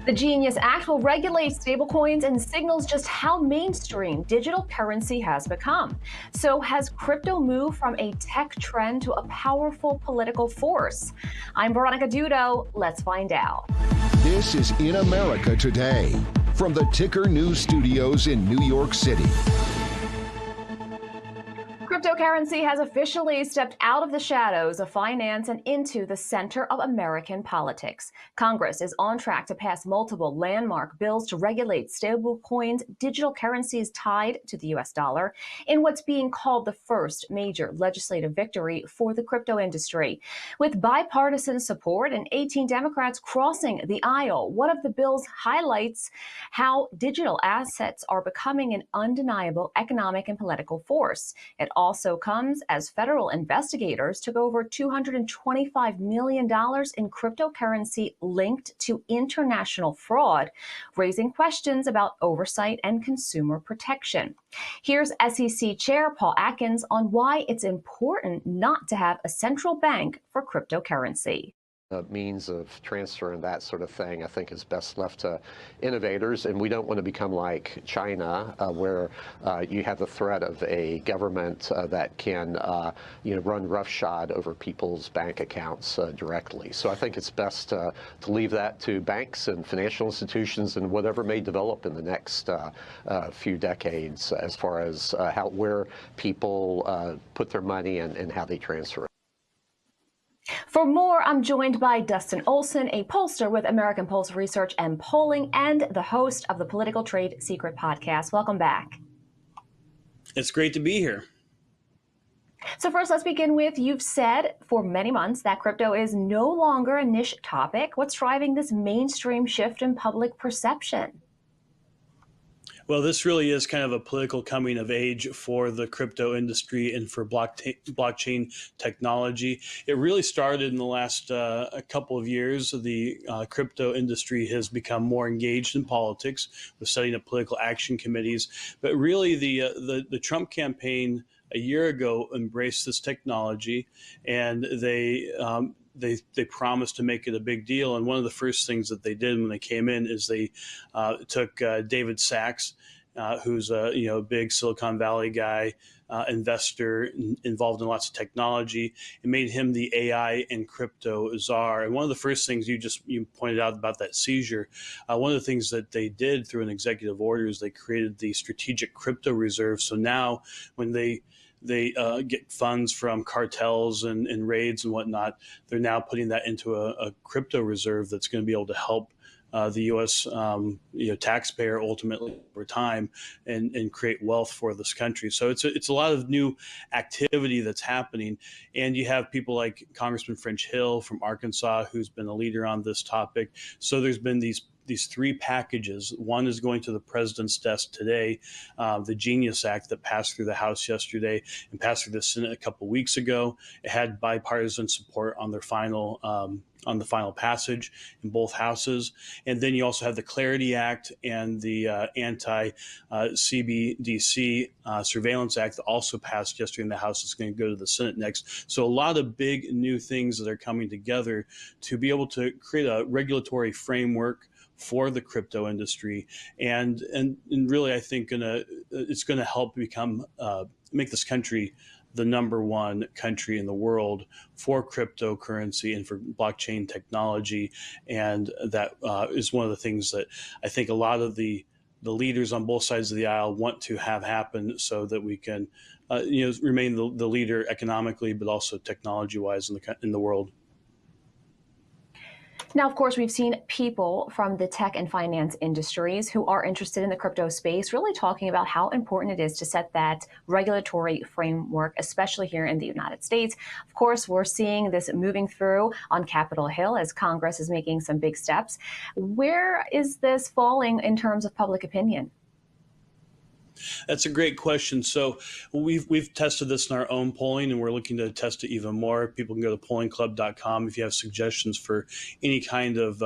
The Genius Act will regulate stablecoins and signals just how mainstream digital currency has become. So, has crypto moved from a tech trend to a powerful political force? I'm Veronica Dudo. Let's find out. This is In America Today from the Ticker News Studios in New York City. Cryptocurrency has officially stepped out of the shadows of finance and into the center of American politics. Congress is on track to pass multiple landmark bills to regulate stablecoins, digital currencies tied to the U.S. dollar, in what's being called the first major legislative victory for the crypto industry. With bipartisan support and 18 Democrats crossing the aisle, one of the bills highlights how digital assets are becoming an undeniable economic and political force. It also comes as federal investigators took over $225 million in cryptocurrency linked to international fraud, raising questions about oversight and consumer protection. Here's SEC Chair Paul Atkins on why it's important not to have a central bank for cryptocurrency. Means of transfer and that sort of thing, I think, is best left to innovators. And we don't want to become like China, where you have the threat of a government that can, run roughshod over people's bank accounts directly. So I think it's best to leave that to banks and financial institutions and whatever may develop in the next few decades, as far as where people put their money and how they transfer it. For more, I'm joined by Dustin Olson, a pollster with American Pulse Research and Polling and the host of the Political Trade Secret podcast. Welcome back. It's great to be here. So first, let's begin with, you've said for many months that crypto is no longer a niche topic. What's driving this mainstream shift in public perception? Well, this really is kind of a political coming of age for the crypto industry and for blockchain technology. It really started in the last a couple of years. The crypto industry has become more engaged in politics with setting up political action committees. But really, the Trump campaign a year ago embraced this technology, and they promised to make it a big deal. And one of the first things that they did when they came in is they took David Sachs, who's a big Silicon Valley guy, investor involved in lots of technology, and made him the AI and crypto czar. And one of the first things you pointed out about that seizure, one of the things that they did through an executive order is they created the strategic crypto reserve. So now when they get funds from cartels and raids and whatnot, they're now putting that into a crypto reserve that's going to be able to help the U.S. Taxpayer ultimately over time and create wealth for this country. So it's a lot of new activity that's happening, and you have people like Congressman French Hill from Arkansas, who's been a leader on this topic. So there's been these three packages. One is going to the president's desk today, the Genius Act that passed through the House yesterday and passed through the Senate a couple weeks ago. It had bipartisan support on their final on the final passage in both houses. And then you also have the Clarity Act and the anti-CBDC Surveillance Act that also passed yesterday in the House. It's going to go to the Senate next. So a lot of big new things that are coming together to be able to create a regulatory framework for the crypto industry, and really, I think it's going to help make this country the number one country in the world for cryptocurrency and for blockchain technology, and that is one of the things that I think a lot of the leaders on both sides of the aisle want to have happen, so that we can remain the leader economically, but also technology-wise in the world. Now, of course, we've seen people from the tech and finance industries who are interested in the crypto space really talking about how important it is to set that regulatory framework, especially here in the United States. Of course, we're seeing this moving through on Capitol Hill as Congress is making some big steps. Where is this falling in terms of public opinion? That's a great question. So we've tested this in our own polling, and we're looking to test it even more. People can go to pollingclub.com if you have suggestions for any kind of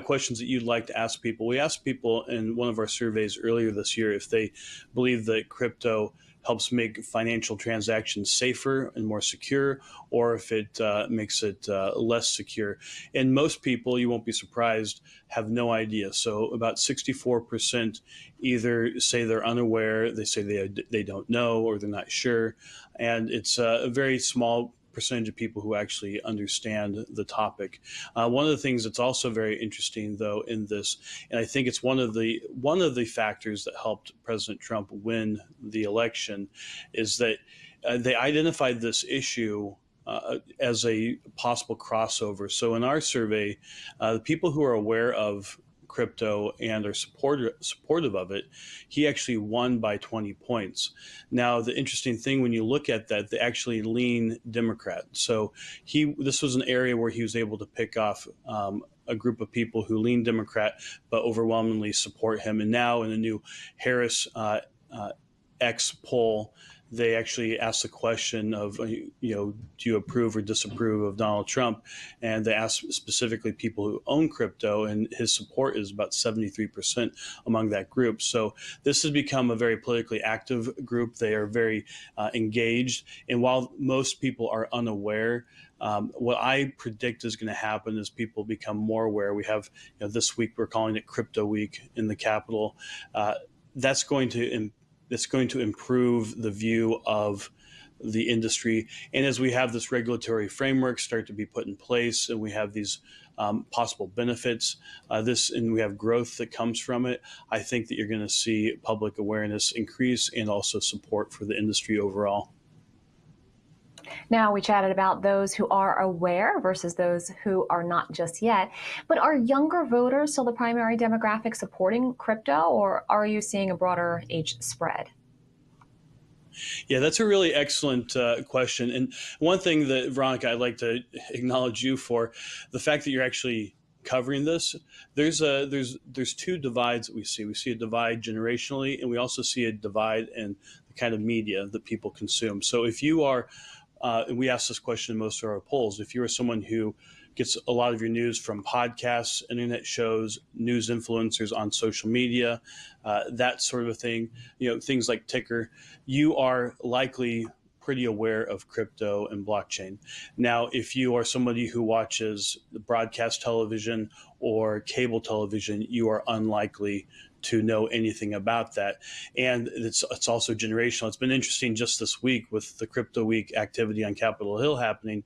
questions that you'd like to ask people. We asked people in one of our surveys earlier this year if they believe that crypto helps make financial transactions safer and more secure, or if it makes it less secure. And most people, you won't be surprised, have no idea. So about 64% either say they're unaware, they say they don't know, or they're not sure. And it's a very small percentage of people who actually understand the topic. One of the things that's also very interesting, though, in this, and I think it's one of the factors that helped President Trump win the election, is that they identified this issue as a possible crossover. So in our survey, the people who are aware of crypto and are supportive of it, he actually won by 20 points. Now, the interesting thing when you look at that, they actually lean Democrat. So this was an area where he was able to pick off a group of people who lean Democrat but overwhelmingly support him. And now in the new Harris X poll, they actually asked the question of, do you approve or disapprove of Donald Trump? And they asked specifically people who own crypto, and his support is about 73% among that group. So this has become a very politically active group. They are very engaged. And while most people are unaware, what I predict is going to happen is people become more aware. We have, this week we're calling it Crypto Week in the Capitol. That's going to improve the view of the industry. And as we have this regulatory framework start to be put in place, and we have these possible benefits, and we have growth that comes from it, I think that you're going to see public awareness increase and also support for the industry overall. Now, we chatted about those who are aware versus those who are not just yet. But are younger voters still the primary demographic supporting crypto, or are you seeing a broader age spread? Yeah, that's a really excellent question. And one thing that, Veronica, I'd like to acknowledge you for, the fact that you're actually covering this. There's two divides that we see. We see a divide generationally, and we also see a divide in the kind of media that people consume. So if you are and we ask this question in most of our polls, if you are someone who gets a lot of your news from podcasts, internet shows, news influencers on social media, that sort of a thing, things like Ticker, you are likely pretty aware of crypto and blockchain. Now, if you are somebody who watches broadcast television or cable television, you are unlikely to know anything about that. And it's also generational. It's been interesting just this week with the Crypto Week activity on Capitol Hill happening,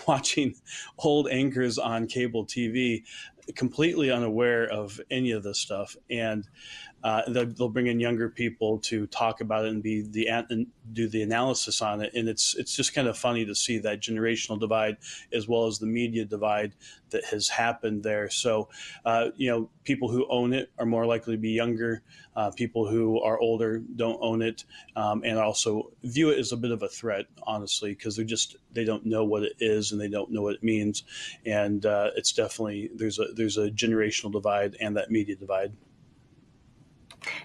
watching old anchors on cable TV completely unaware of any of this stuff. And they'll bring in younger people to talk about it and do the analysis on it. And it's just kind of funny to see that generational divide as well as the media divide that has happened there. So, people who own it are more likely to be younger. People who are older don't own it, and also view it as a bit of a threat, honestly, because they don't know what it is and they don't know what it means. And it's definitely, there's a generational divide and that media divide.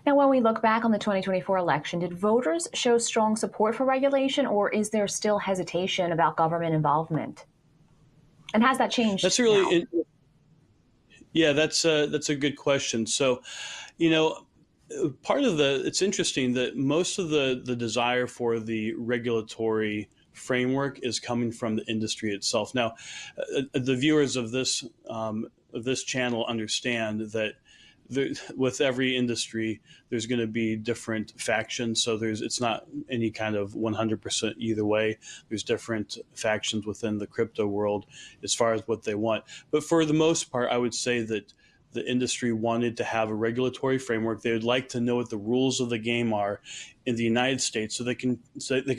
Now, when we look back on the 2024 election, did voters show strong support for regulation, or is there still hesitation about government involvement? And has that changed? That's that's a good question. So, it's interesting that most of the desire for the regulatory framework is coming from the industry itself. Now, the viewers of this channel understand that with every industry, there's going to be different factions. So it's not any kind of 100% either way. There's different factions within the crypto world as far as what they want. But for the most part, I would say that the industry wanted to have a regulatory framework. They would like to know what the rules of the game are in the United States so they can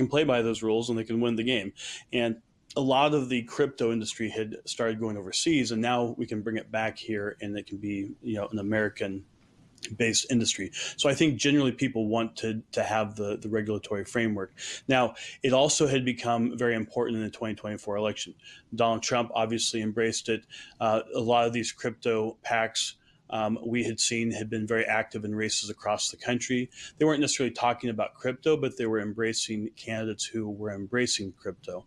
play by those rules and they can win the game. And a lot of the crypto industry had started going overseas, and now we can bring it back here and it can be, an American-based industry. So I think generally people want to have the regulatory framework. Now, it also had become very important in the 2024 election. Donald Trump obviously embraced it. A lot of these crypto PACs we had seen had been very active in races across the country. They weren't necessarily talking about crypto, but they were embracing candidates who were embracing crypto.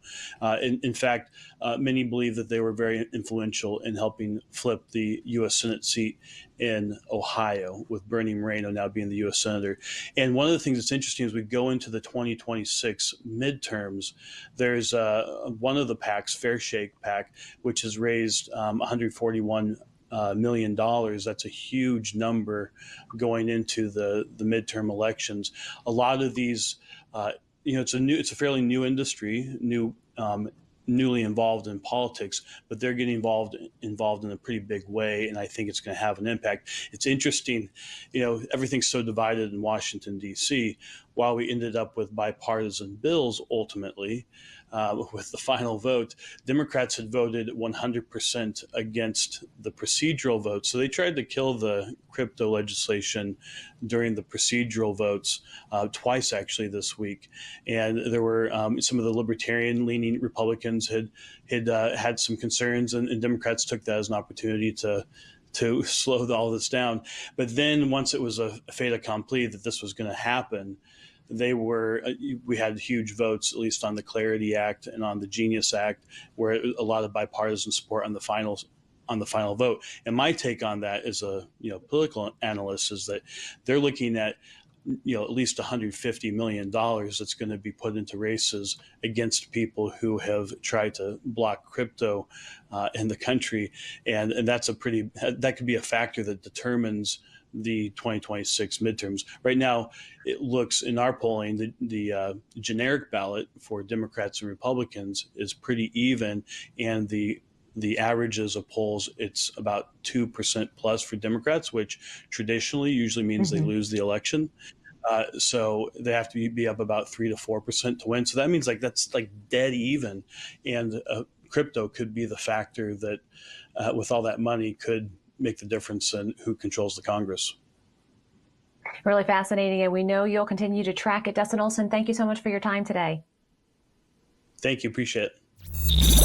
In fact, many believe that they were very influential in helping flip the U.S. Senate seat in Ohio, with Bernie Moreno now being the U.S. Senator. And one of the things that's interesting as we go into the 2026 midterms, there's one of the PACs, Fair Shake PAC, which has raised $141 million. That's a huge number going into the midterm elections. A lot of these, it's a fairly new industry, newly involved in politics, but they're getting involved in a pretty big way, and I think it's going to have an impact. It's interesting, everything's so divided in Washington, D.C. While we ended up with bipartisan bills ultimately, with the final vote, Democrats had voted 100% against the procedural vote. So they tried to kill the crypto legislation during the procedural votes twice, actually, this week. And there were some of the libertarian-leaning Republicans had some concerns, and Democrats took that as an opportunity to slow all this down. But then once it was a fait accompli that this was going to happen, we had huge votes, at least on the Clarity Act and on the Genius Act, where a lot of bipartisan support on the final vote. And my take on that as a political analyst is that they're looking at at least $150 million that's going to be put into races against people who have tried to block crypto in the country, and that could be a factor that determines the 2026 midterms. Right now, it looks in our polling, the generic ballot for Democrats and Republicans is pretty even, and the averages of polls, it's about 2% plus for Democrats, which traditionally usually means they lose the election. So they have to be up about 3 to 4% to win. So that means that's dead even, and crypto could be the factor that, with all that money, could make the difference in who controls the Congress. Really fascinating, and we know you'll continue to track it. Dustin Olson, thank you so much for your time today. Thank you. Appreciate it.